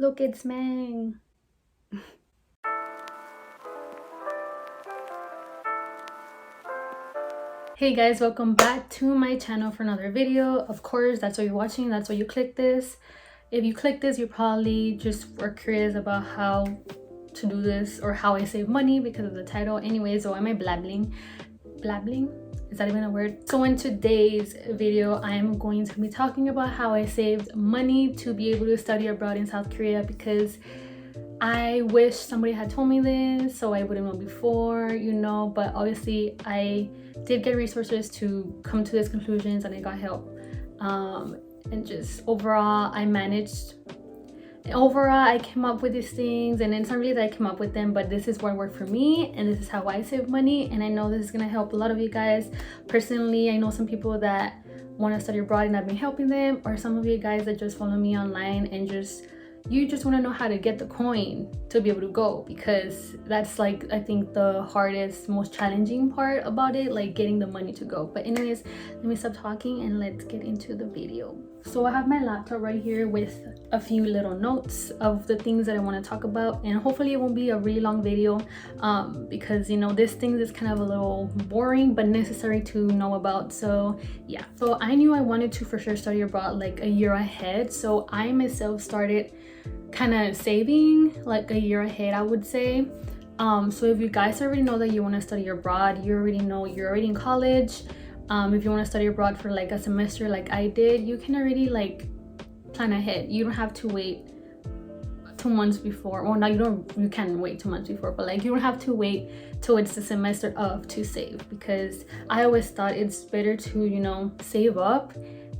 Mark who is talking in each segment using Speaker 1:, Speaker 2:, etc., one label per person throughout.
Speaker 1: Look, it's Mang. Hey guys, welcome back to my channel for another video. Of course, that's why you're watching, that's why you click this. If you click this, you probably just were curious about how to do this or how I save money because of the title. Anyways, why am I blabbling? Blabbling? Is that even a word? So in today's video, I am going to be talking about how I saved money to be able to study abroad in South Korea, because I wish somebody had told me this so I wouldn't know before, but obviously I did get resources to come to these conclusions and I got help. And just overall, I came up with these things, and it's not really that I came up with them, but this is what worked for me and this is how I save money, and I know this is gonna help a lot of you guys. Personally, I know some people that want to study abroad and I've been helping them, or some of you guys that just follow me online and you just want to know how to get the coin to be able to go, because that's like I think the hardest, most challenging part about it, like getting the money to go. But anyways, let me stop talking and let's get into the video. So I have my laptop right here with a few little notes of the things that I want to talk about, and hopefully it won't be a really long video because this thing is kind of a little boring but necessary to know about. So yeah, so I knew I wanted to for sure study abroad like a year ahead, so I myself started kind of saving like a year ahead, I would say. So if you guys already know that you want to study abroad, you already know you're already in college. If you want to study abroad for like a semester like I did, you can already like plan ahead. You don't have to wait 2 months before. Well, no, you can wait 2 months before, but like you don't have to wait till it's the semester of to save, because I always thought it's better to save up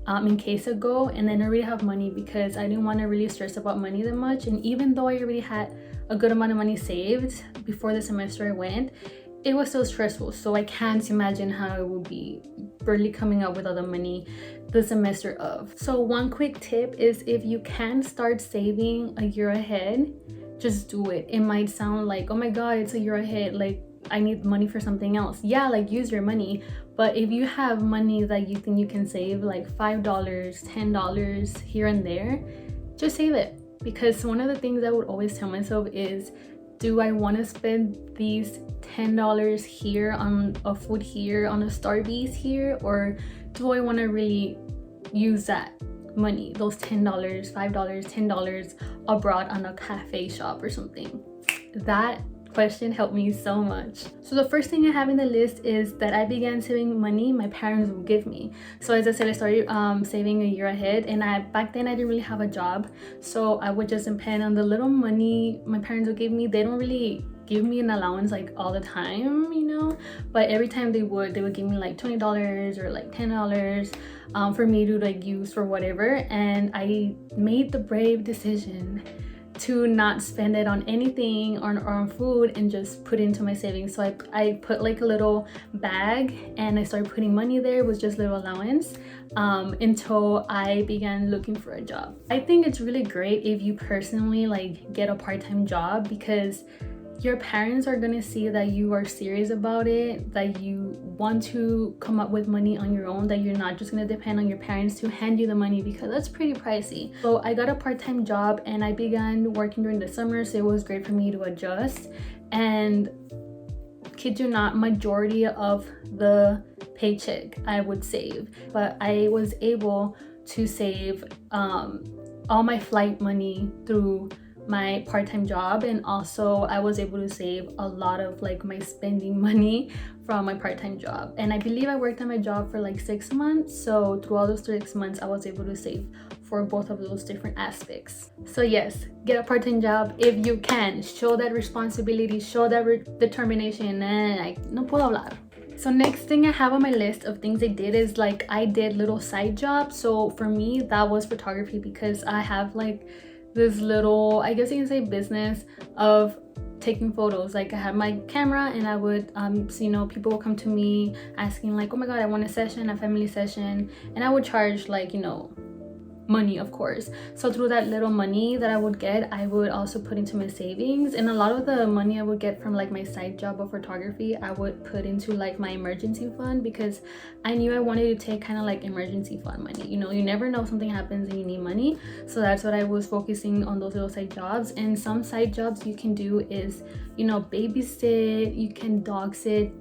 Speaker 1: in case I go and then I already have money, because I didn't want to really stress about money that much. And even though I already had a good amount of money saved before the semester I went, it was still stressful. So I can't imagine how it would be barely coming up with all the money the semester of. So one quick tip is, if you can start saving a year ahead, just do it. It might sound like, oh my god, it's a year ahead, like I need money for something else. Yeah, like use your money. But if you have money that you think you can save, like $5, $10 here and there, just save it. Because one of the things I would always tell myself is, do I want to spend these $10 here on a food here, on a Starbucks here, or do I want to really use that money, those $10, $5, $10 abroad on a cafe shop or something? That question helped me so much. So the first thing I have in the list is that I began saving money my parents would give me. So as I said, I started saving a year ahead, and back then I didn't really have a job, so I would just depend on the little money my parents would give me. They don't really give me an allowance like all the time, but every time they would give me like $20 or like $10 for me to like use for whatever. And I made the brave decision to not spend it on anything or on food and just put it into my savings. So I put like a little bag and I started putting money there with just little allowance until I began looking for a job. I think it's really great if you personally like get a part-time job, because your parents are gonna see that you are serious about it, that you want to come up with money on your own, that you're not just gonna depend on your parents to hand you the money, because that's pretty pricey. So I got a part-time job and I began working during the summer, so it was great for me to adjust. And kid you not, majority of the paycheck I would save, but I was able to save all my flight money through my part-time job, and also I was able to save a lot of like my spending money from my part-time job. And I believe I worked on my job for like 6 months, so through all those 6 months I was able to save for both of those different aspects. So yes, get a part-time job if you can. Show that responsibility, show that determination. No puedo hablar. So next thing I have on my list of things I did is like I did little side jobs. So for me that was photography, because I have like this little, I guess you can say, business of taking photos. Like I had my camera and I would people would come to me asking like, oh my god, I want a session, a family session, and I would charge like money, of course. So through that little money that I would get, I would also put into my savings, and a lot of the money I would get from like my side job of photography, I would put into like my emergency fund, because I knew I wanted to take kind of like emergency fund money. You know, you never know, something happens and you need money. So that's what I was focusing on, those little side jobs. And some side jobs you can do is, you know, babysit, you can dog sit,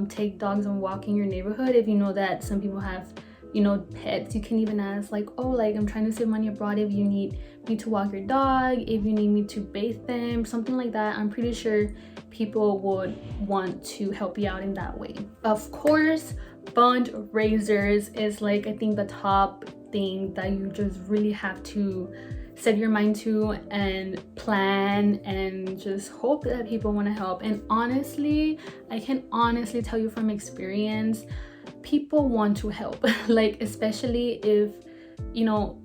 Speaker 1: take dogs on walk in your neighborhood. If you know that some people have, you know, pets, you can even ask like, oh, like I'm trying to save money abroad, if you need me to walk your dog, if you need me to bathe them, something like that. I'm pretty sure people would want to help you out in that way. Of course, fundraisers is like, I think the top thing that you just really have to set your mind to and plan and just hope that people want to help. And honestly, I can honestly tell you from experience, people want to help. Like, especially if, you know,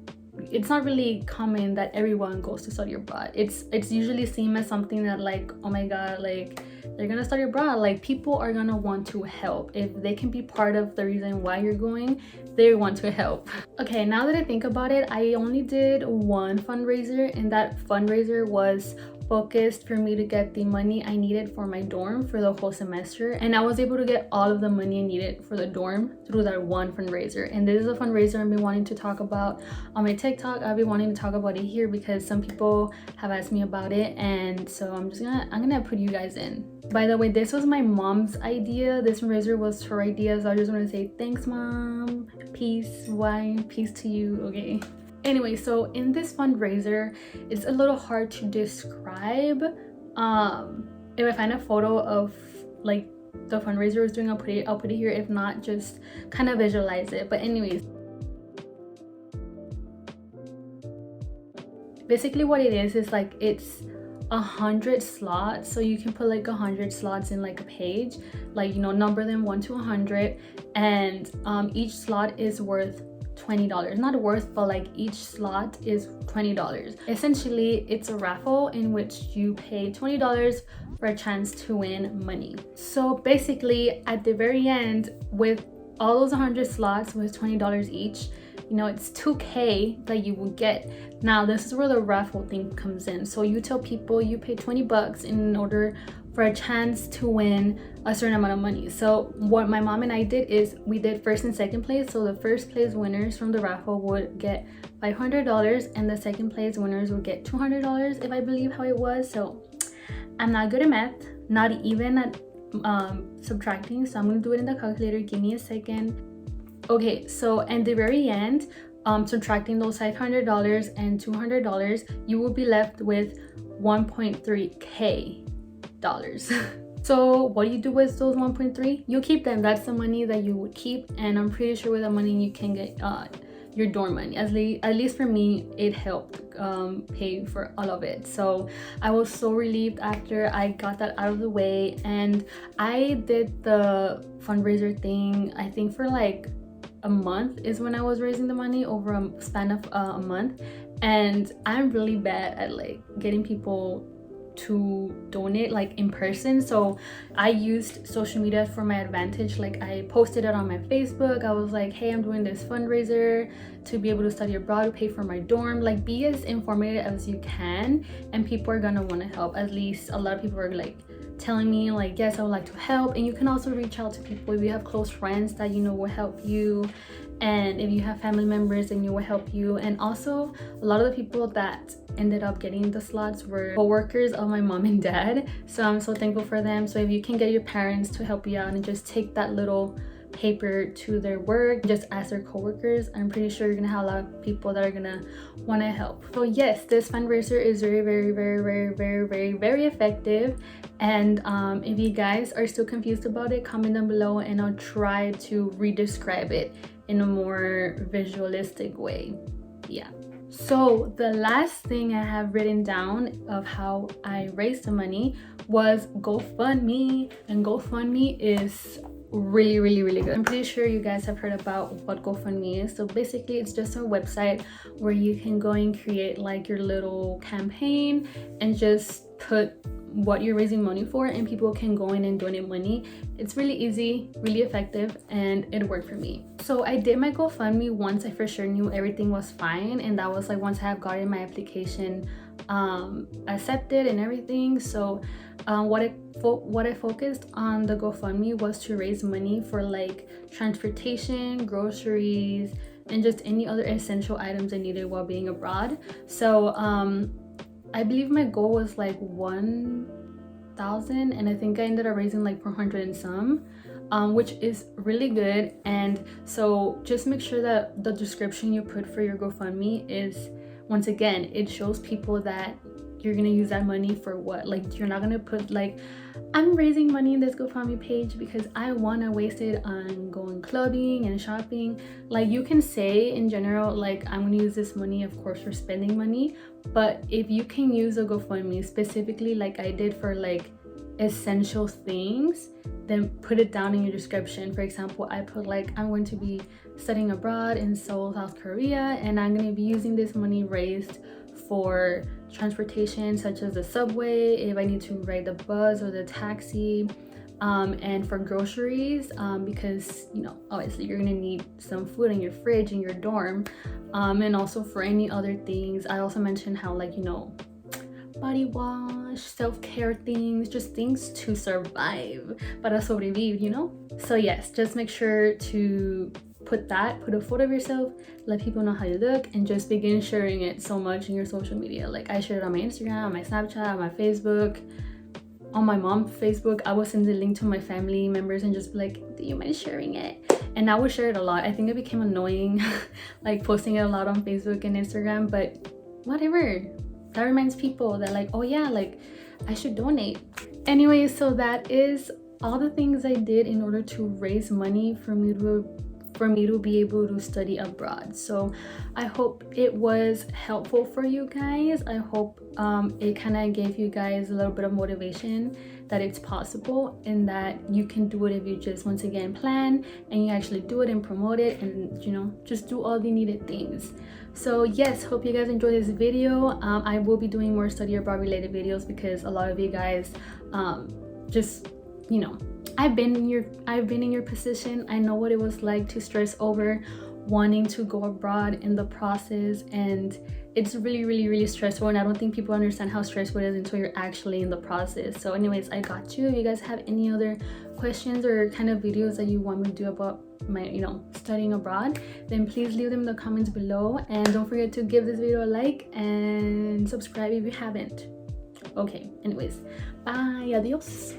Speaker 1: it's not really common that everyone goes to study abroad. It's usually seen as something that like, oh my god, like they're gonna study abroad, like people are gonna want to help. If they can be part of the reason why you're going, they want to help. Okay, now that I think about it, I only did one fundraiser, and that fundraiser was focused for me to get the money I needed for my dorm for the whole semester, and I was able to get all of the money I needed for the dorm through that one fundraiser. And this is a fundraiser I've been wanting to talk about on my TikTok. I've been wanting to talk about it here because some people have asked me about it, and so I'm gonna put you guys in. By the way, this was my mom's idea. This fundraiser was her idea, so I just want to say thanks, Mom. Peace, wine, peace to you. Okay. Anyway, so in this fundraiser, it's a little hard to describe. If I find a photo of like the fundraiser I was doing, I'll put it here. If not, just kind of visualize it. But anyways, basically what it is like, it's 100 slots, so you can put like 100 slots in like a page, like, you know, number them 1 to 100, and each slot is worth $20. Not worth, but like each slot is $20. Essentially, it's a raffle in which you pay $20 for a chance to win money. So basically, at the very end, with all those 100 slots with $20 each, you know, it's $2K that you will get. Now, this is where the raffle thing comes in. So you tell people you pay 20 bucks in order for a chance to win a certain amount of money. So what my mom and I did is we did first and second place. So the first place winners from the raffle would get $500, and the second place winners would get $200, if I believe how it was. So I'm not good at math, not even at subtracting, so I'm gonna do it in the calculator. Give me a second. Okay, so at the very end, subtracting those $500 and $200, you will be left with $1.3K. So what do you do with those 1.3? You keep them. That's the money that you would keep, and I'm pretty sure with that money you can get your dorm money. At least for me, it helped pay for all of it. So I was so relieved after I got that out of the way. And I did the fundraiser thing, I think for like a month is when I was raising the money, over a span of a month. And I'm really bad at like getting people to donate like in person, so I used social media for my advantage. Like, I posted it on my Facebook. I was like, hey, I'm doing this fundraiser to be able to study abroad, to pay for my dorm. Like, be as informative as you can, and people are gonna want to help. At least a lot of people are like telling me like, yes, I would like to help. And you can also reach out to people if you have close friends that you know will help you, and if you have family members and you will help you. And also, a lot of the people that ended up getting the slots were co-workers of my mom and dad, so I'm so thankful for them. So if you can get your parents to help you out and just take that little paper to their work, just ask their co-workers, I'm pretty sure you're gonna have a lot of people that are gonna want to help. So yes, this fundraiser is very effective. And if you guys are still confused about it, comment down below and I'll try to re-describe it in a more visualistic way. Yeah. So the last thing I have written down of how I raised the money was Gofundme, and Gofundme is really good. I'm pretty sure you guys have heard about what Gofundme is. So basically, it's just a website where you can go and create like your little campaign and just put what you're raising money for, and people can go in and donate money. It's really easy, really effective, and it worked for me. So I did my GoFundMe once I for sure knew everything was fine, and that was like once I have gotten my application accepted and everything. So what I focused on the GoFundMe was to raise money for like transportation, groceries, and just any other essential items I needed while being abroad. So I believe my goal was like 1,000, and I think I ended up raising like 400 and some, which is really good. And so just make sure that the description you put for your GoFundMe is, once again, it shows people that you're gonna use that money for what. Like, you're not gonna put like, I'm raising money in this GoFundMe page because I wanna waste it on going clubbing and shopping. Like, you can say in general, like, I'm gonna use this money, of course, for spending money, but if you can use a GoFundMe specifically like I did for like essential things, then put it down in your description. For example, I put like, I'm going to be studying abroad in Seoul, South Korea, and I'm going to be using this money raised for transportation such as the subway, if I need to ride the bus or the taxi, and for groceries, because you know, obviously you're gonna need some food in your fridge in your dorm, and also for any other things. I also mentioned how, like, you know, body wash, self-care things, just things to survive, para sobrevivir, you know. So yes, just make sure to put a photo of yourself, let people know how you look, and just begin sharing it so much in your social media. Like, I shared it on my Instagram, on my Snapchat, on my Facebook, on my mom's Facebook. I would send the link to my family members and just be like, do you mind sharing it? And I would share it a lot. I think it became annoying like posting it a lot on Facebook and Instagram, but whatever, that reminds people that like, oh yeah, like I should donate. Anyway, so that is all the things I did in order to raise money for me to be able to study abroad. So I hope it was helpful for you guys. I hope it kind of gave you guys a little bit of motivation that it's possible and that you can do it if you just, once again, plan and you actually do it and promote it, and you know, just do all the needed things. So yes, hope you guys enjoyed this video. I will be doing more study abroad related videos because a lot of you guys just, you know, I've been in your position. I know what it was like to stress over wanting to go abroad in the process, and it's really stressful, and I don't think people understand how stressful it is until you're actually in the process. So anyways, I got you. If you guys have any other questions or kind of videos that you want me to do about my, you know, studying abroad, then please leave them in the comments below, and don't forget to give this video a like and subscribe if you haven't. Okay, anyways, bye, adios.